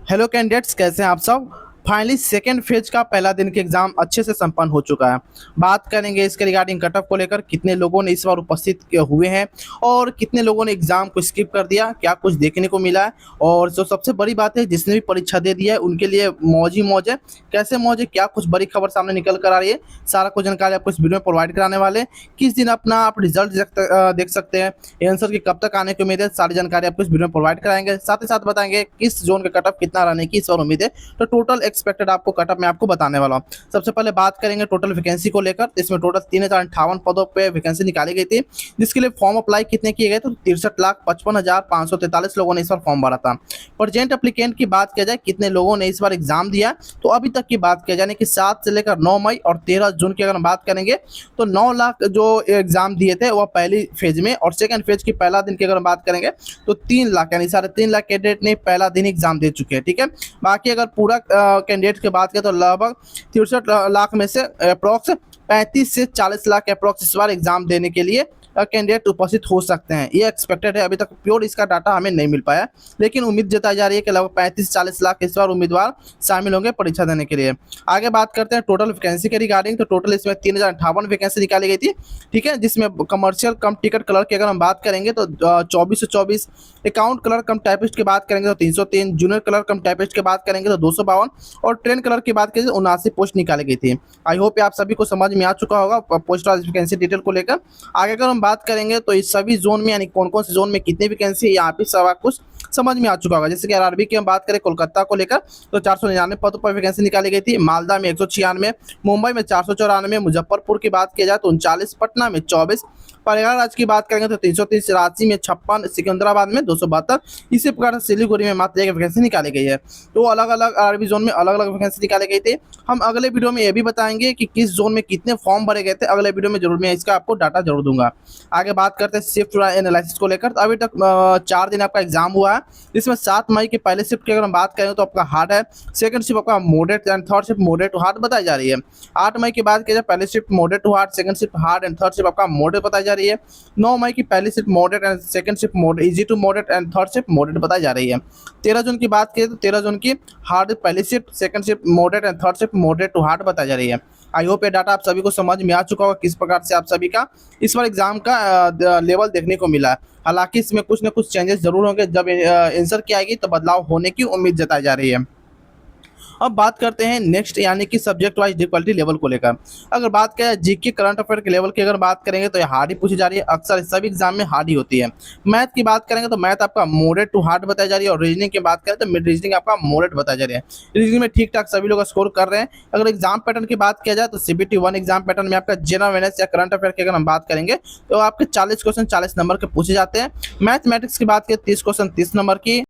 Hello candidates, कैसे हैं आप सब। फाइनली सेकेंड फेज का पहला दिन के एग्जाम अच्छे से संपन्न हो चुका है। बात करेंगे इसके रिगार्डिंग कट ऑफ को लेकर, कितने लोगों ने इस बार उपस्थित हुए हैं और कितने लोगों ने एग्जाम को स्किप कर दिया, क्या कुछ देखने को मिला है। और जो सबसे बड़ी बात है, जिसने भी परीक्षा दे दिया है उनके लिए मौज ही मौज है। कैसे मौज है, क्या कुछ बड़ी खबर सामने निकल कर आ रही है, सारा कुछ जानकारी आपको इस वीडियो में प्रोवाइड कराने वाले हैं। किस दिन अपना आप रिजल्ट देख सकते हैं, आंसर की कब तक आने की उम्मीद है, सारी जानकारी आपको इस वीडियो में प्रोवाइड कराएंगे। साथ ही साथ बताएंगे किस जोन का कट ऑफ कितना रहने की इस बार उम्मीद है। तो टोटल एक्सपेक्टेड आपको कट ऑफ मैं आपको बताने वाला हूँ। सबसे पहले बात करेंगे टोटल वैकेंसी को लेकर। इसमें टोटल 3058 पदों पे वैकेंसी निकाली गई थी, जिसके लिए फॉर्म अप्लाई कितने किए गए तो 63,55,543 लोगों ने इस बार फॉर्म भरा था। प्रेजेंट एप्लीकेंट की बात किया जाए कितने लोगों ने इस बार एग्जाम दिया, तो अभी तक की बात किया जाए कि 7 से लेकर 9 मई और 13 जून की अगर हम बात करेंगे तो 9 लाख जो एग्जाम दिए थे वह पहली फेज में, और सेकंड फेज की पहला दिन की अगर हम बात करेंगे तो 3 लाख यानी 3.5 लाख कैंडिडेट ने पहला दिन एग्जाम दे चुके हैं। ठीक है, बाकी अगर पूरा कैंडिडेट की बात करें तो लगभग 63 लाख में से अप्रॉक्स 35 से 40 लाख अप्रॉक्स इस बार एग्जाम देने के लिए कैंडिडेट उपस्थित हो सकते हैं। ये एक्सपेक्टेड है, अभी तक प्योर इसका डाटा हमें नहीं मिल पाया, लेकिन उम्मीद जताई जा रही है कि लगभग 35-40 लाख इस बार उम्मीदवार शामिल होंगे परीक्षा देने के लिए। आगे बात करते हैं टोटल वैकेंसी के रिगार्डिंग, तो टोटल इसमें 3058 वैकेंसी निकाली गई थी। ठीक है, जिसमें कमर्शियल कम टिकट कलर की अगर हम बात करेंगे तो 24 से 24, अकाउंट कलर कम टाइपिस्ट की बात करेंगे तो 303, जूनियर कलर कम टाइपिस्ट की बात करेंगे तो 252, और ट्रेन कलर की बात करें तो 79 पोस्ट निकाली गई थी। आई होप आप सभी को समझ में आ चुका होगा पोस्ट वैकेंसी डिटेल को लेकर। आगे अगर हम बात करेंगे तो इस सभी जोन में यानी कौन कौन से जोन में कितनी वैकेंसी है, यहाँ पे सब कुछ समझ में आ चुका होगा। जैसे कि आरआरबी की हम बात करें कोलकाता को लेकर तो 499 पदों पर वैकेंसी निकाली गई थी, मालदा में 196, मुंबई में 494, मुजफ्फरपुर की बात की जाए तो 39, पटना में 24, प्रयागराज की बात करेंगे तो 330, रांची में 56, सिकंदराबाद में 272। इसी प्रकार से सिलीगुड़ी में मात्र एक वैकेंसी निकाली गई है। तो अलग अलग आरआरबी जोन में अलग अलग वैकेंसी निकाले गए थे। हम अगले वीडियो में यह भी बताएंगे कि किस जोन में कितने फॉर्म भरे गए थे, अगले वीडियो में जरूर मैं इसका आपको डाटा जरूर दूंगा। आगे बात करते हैं शिफ्ट एनालिसिस को लेकर, तो अभी तक 4 दिन आपका एग्जाम हुआ है, जिसमें 7 मई के पहले शिफ्ट की अगर हम बात करें तो आपका हार्ड है, सेकंड शिफ्ट आपका moderate and third shift moderate to hard बताई जा रही है। 8 मई की बात की जाए पहले shift moderate to hard, second shift hard and third shift आपका मॉडरेट बताई जा रही है। 9 मई की पहली shift moderate and second shift moderate easy to moderate and third shift moderate बताई जा रही है। 13 जून की बात करें तो 13 जून की हार्ड पहली shift, second shift moderate and third shift moderate to hard बताई जा रही है। आई होप ये डाटा आप सभी को समझ में आ चुका होगा किस प्रकार से आप सभी का इस बार एग्जाम का लेवल देखने को मिला है। हालांकि इसमें कुछ न कुछ चेंजेस जरूर होंगे, जब आंसर की आएगी तो बदलाव होने की उम्मीद जताई जा रही है। अब बात करते हैं नेक्स्ट यानी कि सब्जेक्ट वाइज डिफिकल्टी लेवल को लेकर। अगर बात करें जीके करंट अफेयर के लेवल की अगर बात करेंगे तो ये हार्ड ही पूछी जा रही है, अक्सर सभी एग्जाम में हार्ड ही होती है। मैथ की बात करेंगे तो मैथ आपका मॉडरेट टू हार्ड बताई जा रही है, और रीजनिंग की बात करें तो मिड रीजनिंग आपका मॉडरेट बताई जा रही है। रीजनिंग में ठीक ठाक सभी लोग स्कोर कर रहे हैं। अगर एग्जाम पैटर्न की बात किया जाए तो सीबीटी 1 एग्जाम पैटर्न में आपका जनरल अवेयरनेस या करंट अफेयर की अगर हम बात करेंगे तो आपके 40 क्वेश्चन 40 नंबर के पूछे जाते हैं। मैथमेटिक्स की बात करें 30 क्वेश्चन 30 नंबर की।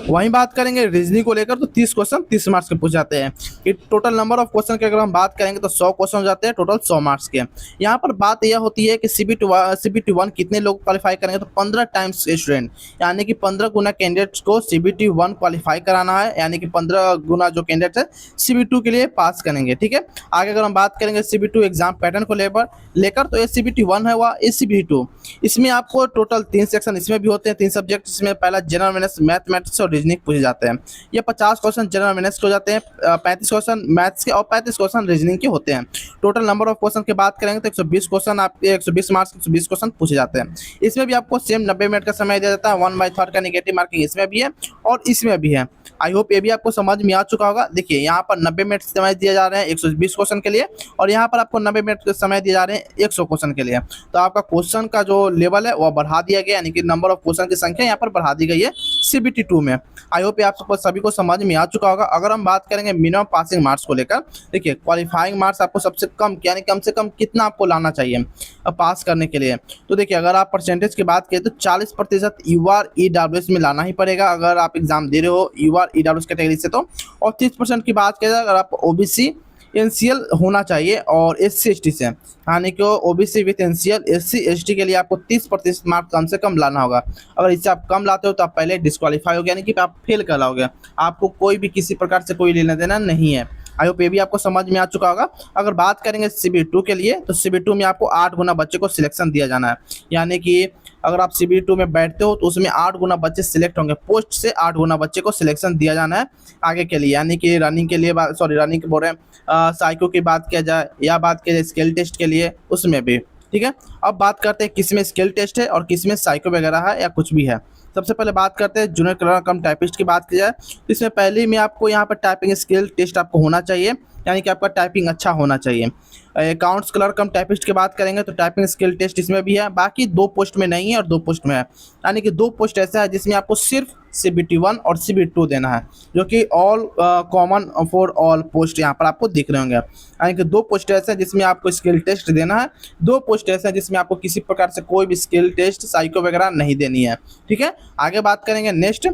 वहीं बात करेंगे रीजनिंग को लेकर तो 30 क्वेश्चन 30 मार्क्स के पूछ जाते हैं। ये टोटल नंबर ऑफ क्वेश्चन की अगर हम बात करेंगे तो 100 क्वेश्चन हो जाते हैं टोटल 100 मार्क्स के। यहाँ पर बात यह होती है कि सीबीटी 1 कितने लोग क्वालिफाई करेंगे तो 15 टाइम्स स्टूडेंट, यानी कि 15 गुना कैंडिडेट्स को सीबीटी 1 क्वालिफाई कराना है, यानी कि 15 गुना जो कैंडिडेट है सीबीटी 2 के लिए पास करेंगे। ठीक है, आगे अगर हम बात करेंगे सीबीटी 2 एग्जाम पैटर्न को लेकर तो ये सीबीटी 1 है वह ये सीबीटी 2, इसमें आपको टोटल 3 सेक्शन इसमें भी होते हैं, 3 सब्जेक्ट। इसमें पहला जनरल अवेयरनेस, मैथमेटिक्स और रीजनिंग पूछे जाते हैं। ये 50 क्वेश्चन जनरल अवेयरनेस के हो जाते हैं, 35 क्वेश्चन मैथ्स के और 35 क्वेश्चन रीजनिंग के होते हैं। टोटल नंबर ऑफ क्वेश्चन की बात करेंगे तो 120 क्वेश्चन आपके 120 मार्क्स 120 क्वेश्चन पूछे जाते हैं। इसमें भी आपको सेम 90 मिनट का समय दिया जाता है। 1/3 का नेगेटिव मार्किंग इसमें भी है और इसमें भी है। आई होप ये भी आपको समझ में आ चुका होगा। देखिए यहाँ पर 90 मिनट समय दिए जा रहे हैं 120 क्वेश्चन के लिए, और यहाँ पर आपको 90 मिनट के समय दिए जा रहे हैं 100 क्वेश्चन के लिए। तो आपका क्वेश्चन का जो लेवल है वह बढ़ा दिया गया, यानी कि नंबर ऑफ क्वेश्चन की संख्या यहाँ पर बढ़ा दी गई है सीबीटी 2 में। आई होप आप सभी को समझ में आ चुका होगा। अगर हम बात करेंगे मिनिमम पासिंग मार्क्स को लेकर, देखिए क्वालिफाइंग मार्क्स आपको सबसे कम यानी कम से कम कितना आपको लाना चाहिए पास करने के लिए, तो देखिए अगर आप परसेंटेज की बात करें तो 40% यूआर ईडब्ल्यूएस में लाना ही पड़ेगा अगर आप एग्जाम दे रहे हो यूआर ईडब्ल्यूएस कैटेगरी से तो। और 30% की बात करें अगर आप ओबीसी एनसीएल होना चाहिए और एससी एसटी से, यानी कि OBC with NCL SC ST के लिए आपको 30% मार्क कम से कम लाना होगा। अगर इससे आप कम लाते हो तो आप पहले डिस्क्वालीफाई हो गए, यानी कि आप फेल कहलाओगे, आपको कोई भी किसी प्रकार से कोई लेना देना नहीं है। आई होप ये भी आपको समझ में आ चुका होगा। अगर बात करेंगे सीबीटी 2 के लिए तो सीबीटी 2 में आपको 8 गुना बच्चे को सिलेक्शन दिया जाना है, यानी कि अगर आप CBT 2 में बैठते हो तो उसमें 8 गुना बच्चे सिलेक्ट होंगे, पोस्ट से 8 गुना बच्चे को सिलेक्शन दिया जाना है आगे के लिए, यानी कि रनिंग के लिए रनिंग बोल रहे हैं, साइको की बात किया जाए या बात किया जाए स्किल टेस्ट के लिए उसमें भी, ठीक है। अब बात करते हैं किस में स्किल टेस्ट है और किस में साइको वगैरह है या कुछ भी है। सबसे पहले बात करते हैं जूनियर क्लर्क कम टाइपिस्ट की बात की जाए तो इसमें पहले में आपको यहाँ पर टाइपिंग स्किल टेस्ट आपको होना चाहिए, यानी कि आपका टाइपिंग अच्छा होना चाहिए। अकाउंट्स क्लर्क कम टाइपिस्ट की बात करेंगे तो टाइपिंग स्किल टेस्ट इसमें भी है, बाकी 2 पोस्ट में नहीं है और 2 पोस्ट में है, यानी कि 2 पोस्ट ऐसा है जिसमें आपको सिर्फ CBT 1 और CBT 2 देना है, जो कि all common for all post यहाँ पर आपको दिख रहे होंगे। यानी कि 2 पोस्ट ऐसे हैं जिसमें आपको स्किल टेस्ट देना है, 2 पोस्ट ऐसे हैं जिसमें आपको किसी प्रकार से कोई भी स्किल टेस्ट साइको वगैरह नहीं देनी है, ठीक है। आगे बात करेंगे नेक्स्ट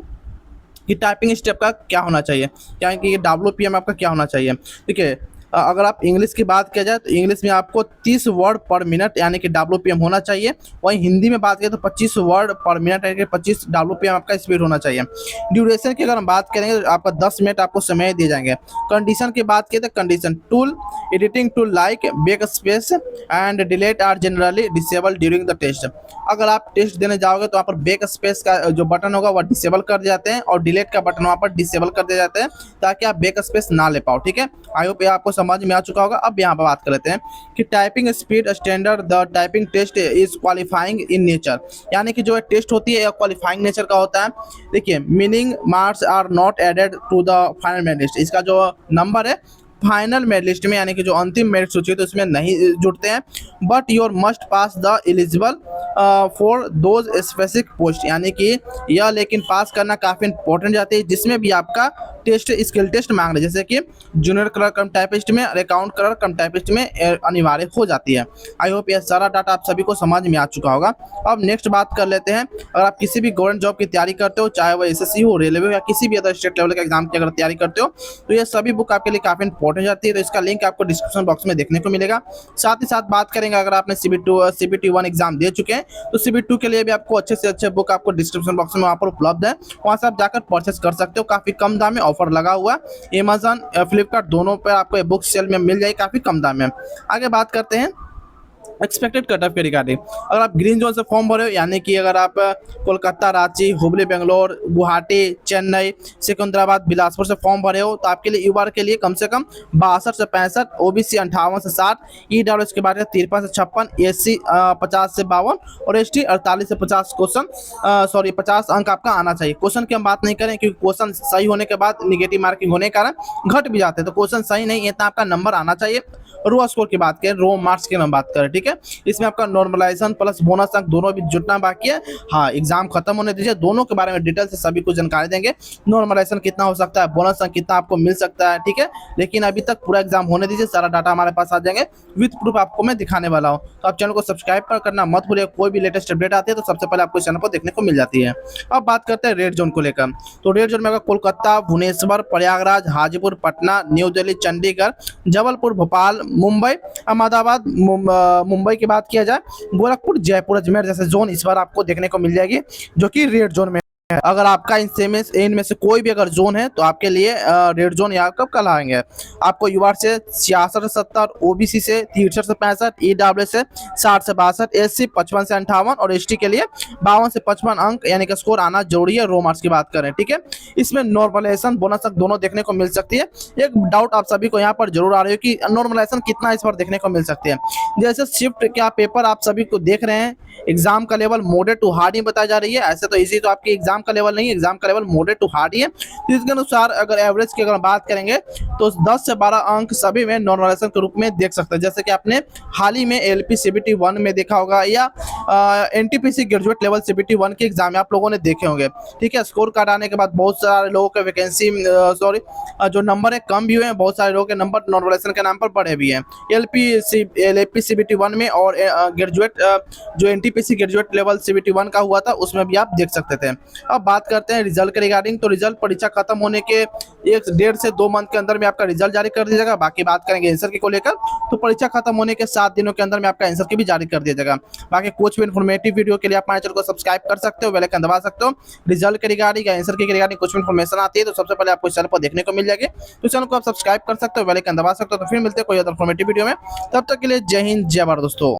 कि टाइपिंग स्टेप का क्या होना चाहिए, यानी कि WPM आपका क्या होना चाहिए, ठीक है। अगर आप इंग्लिश की बात किया जाए तो इंग्लिश में आपको 30 वर्ड पर मिनट यानी कि WPM होना चाहिए, वहीं हिंदी में बात करें तो 25 वर्ड पर मिनट यानी कि 25 WPM आपका स्पीड होना चाहिए। ड्यूरेशन की अगर हम बात करेंगे तो आपका 10 मिनट आपको समय दिए जाएंगे। कंडीशन की बात की तो condition tool editing tool like back space and delete are generally disable during the test. अगर आप टेस्ट देने जाओगे तो वहाँ पर बैक स्पेस का जो बटन होगा वह डिसेबल कर दिए जाते हैं और डिलीट का बटन वहाँ पर डिसेबल कर दिए जाते हैं ताकि आप बैक स्पेस ना ले पाओ, ठीक है। आई होप आपको समझ में आ चुका होगा। अब यहाँ पर बात कर लेते हैं कि typing speed standard the typing test is qualifying in nature, यानी कि जो टेस्ट होती है क्वालिफाइंग नेचर का होता है। देखिए meaning marks are not added to the final merit list, इसका जो नंबर है फाइनल मेरिट लिस्ट में यानी कि जो अंतिम मेरिट सूची है तो इसमें नहीं जुड़ते हैं, but your must pass the eligible for those specific post, यानी कि यह लेकिन पास करना काफ़ी इंपॉर्टेंट जाती है जिसमें भी आपका टेस्ट स्किल टेस्ट मांग रहे, जैसे कि जूनियर क्लर्क कम टाइपिस्ट में और अकाउंट क्लर्क कम टाइपिस्ट में अनिवार्य हो जाती है। आई होप यह सारा डाटा आप सभी को समझ में आ चुका होगा। अब नेक्स्ट बात कर लेते हैं, अगर आप किसी भी गवर्नमेंट जॉब की तैयारी करते हो, चाहे वह SSC हो, रेलवे हो या किसी भी अदर स्टेट लेवल के एग्जाम की अगर तैयारी करते हो तो ये सभी बुक आपके लिए काफ़ी इंपॉर्टेंट जाती है, तो इसका लिंक आपको डिस्क्रिप्शन बॉक्स में देखने को मिलेगा। साथ ही साथ बात करेंगे अगर आपने CBT 1 एग्जाम दे चुके हैं तो CBT 2 के लिए भी आपको अच्छे से अच्छे बुक आपको डिस्क्रिप्शन बॉक्स में वहाँ पर उपलब्ध है, वहाँ से आप जाकर परचेस कर सकते हो। काफ़ी कम दाम में ऑफर लगा हुआ है, अमेजन फ्लिपकार्ट दोनों पर आपको बुक सेल में मिल जाएगी काफ़ी कम दाम में। आगे बात करते हैं एक्सपेक्टेड कट ऑफ के रिगार्डिंग। अगर आप ग्रीन जोन से फॉर्म भरे हो, यानी कि अगर आप कोलकाता, रांची, हुबली, बेंगलोर, गुवाहाटी, चेन्नई, सिकंदराबाद, बिलासपुर से फॉर्म भरे हो तो आपके लिए यूआर के लिए कम से कम 62 से 65, OBC 58 से 60, EWS के बाद 53 से 56, SC 50 से 52 और ST 48 से 50 क्वेश्चन 50 अंक आपका आना चाहिए। क्वेश्चन की हम बात नहीं करें क्योंकि क्वेश्चन सही होने के बाद निगेटिव मार्किंग होने के कारण घट भी जाते हैं, तो क्वेश्चन सही नहीं है इतना आपका नंबर आना चाहिए। रो स्कोर की बात करें, रो मार्क्स की हम बात करें, ठीक है, इसमें आपका नॉर्मलाइजेशन प्लस बोनस अंक दोनों भी जुटना बाकी है। हाँ, एग्जाम खत्म होने दीजिए, दोनों के बारे में डिटेल से सभी को जानकारी देंगे, नॉर्मलाइजेशन कितना हो सकता है, बोनस अंक कितना आपको मिल सकता है, ठीक है। लेकिन अभी तक पूरा एग्जाम होने दीजिए, सारा डाटा हमारे पास आ जाएंगे, विथ प्रूफ आपको मैं दिखाने वाला हूँ। तो आप चैनल को सब्सक्राइब करना मत भूलिए, कोई भी लेटेस्ट अपडेट आती है तो सबसे पहले आपको चैनल पर देखने को मिल जाती है। अब बात करते हैं रेड जोन को लेकर, तो रेड जोन में अगर कोलकाता, भुवनेश्वर, प्रयागराज, हाजीपुर, पटना, न्यू दिल्ली, चंडीगढ़, जबलपुर, भोपाल, मुंबई, अहमदाबाद, मुंबई की बात किया जाए, गोरखपुर, जयपुर, अजमेर जैसे जोन इस बार आपको देखने को मिल जाएगी जो कि रेड जोन में। अगर आपका इनमें से कोई भी अगर जोन है तो आपके लिए रेड जोन यहाँ कब कल आएंगे, आपको यूआर से 66 से 70, OBC से 63 से 65, EWS से 60 से 62, SC 55 से 58 और ST के लिए 52 से 55 अंक यानी कि स्कोर आना जरूरी है। रो मार्क्स की बात करें, ठीक है, इसमें नॉर्मलाइजेशन बोनस अंक दोनों देखने को मिल सकती है। एक डाउट आप सभी को यहाँ पर जरूर आ रही है कि नॉर्मलाइजेशन कितना इस पर देखने को मिल सकती है। जैसे शिफ्ट क्या पेपर आप सभी को देख रहे हैं, एग्जाम का लेवल मॉडरेट टू हार्ड ही बताई जा रही है, ऐसे तो इजी तो आपकी एग्जाम का लेवल नहीं है, एग्जाम का लेवल मॉडरेट टू हार्ड ही है। तो इसके अनुसार अगर एवरेज की अगर बात करेंगे तो 10 से 12 अंक सभी में नॉर्मलाइजेशन के रूप में देख सकते हैं, जैसे कि आपने हाल ही में LP CBT 1 में देखा होगा या NTPC ग्रेजुएट लेवल CBT 1 के एग्जाम में आप लोगों ने देखे होंगे, ठीक है। स्कोर कार्ड आने के बाद बहुत सारे लोगों के वैकेंसी जो नंबर है कम भी हुए हैं, बहुत सारे लोगों के नंबर नॉर्मलाइजेशन के नाम पर बढ़े भी हैं। LP CBT 1 में और ग्रेजुएट जो NTPC ग्रेजुएट लेवल CBT 1 का हुआ था उसमें भी आप देख सकते थे। अब बात करते हैं रिजल्ट के रिगार्डिंग, तो रिजल्ट परीक्षा खत्म होने के 1.5 से 2 मंथ के अंदर में आपका रिजल्ट जारी कर दिया जाएगा। बाकी बात करेंगे आंसर की को लेकर, तो परीक्षा खत्म होने के 7 दिनों के अंदर में आपका आंसर की भी जारी कर दिया जाएगा। बाकी कुछ भी इन्फॉर्मेटिव वीडियो के लिए आप हमारे चैनल को सब्सक्राइब कर सकते हो, बेल आइकन दबा सकते हो। रिजल्ट के रिगार्डिंग या आंसर के रिगार्डिंग कुछ भी इन्फॉर्मेशन आती है तो सबसे पहले आपको चैनल पर देखने को मिल जाएगी, तो चैनल को आप सब्सक्राइब कर सकते हो, बेल आइकन दबा सकते हो। तो फिर मिलते हैं कोई अदर इन्फॉर्मेटिव वीडियो में, तब तक के लिए जय हिंद, जय भारत दोस्तों।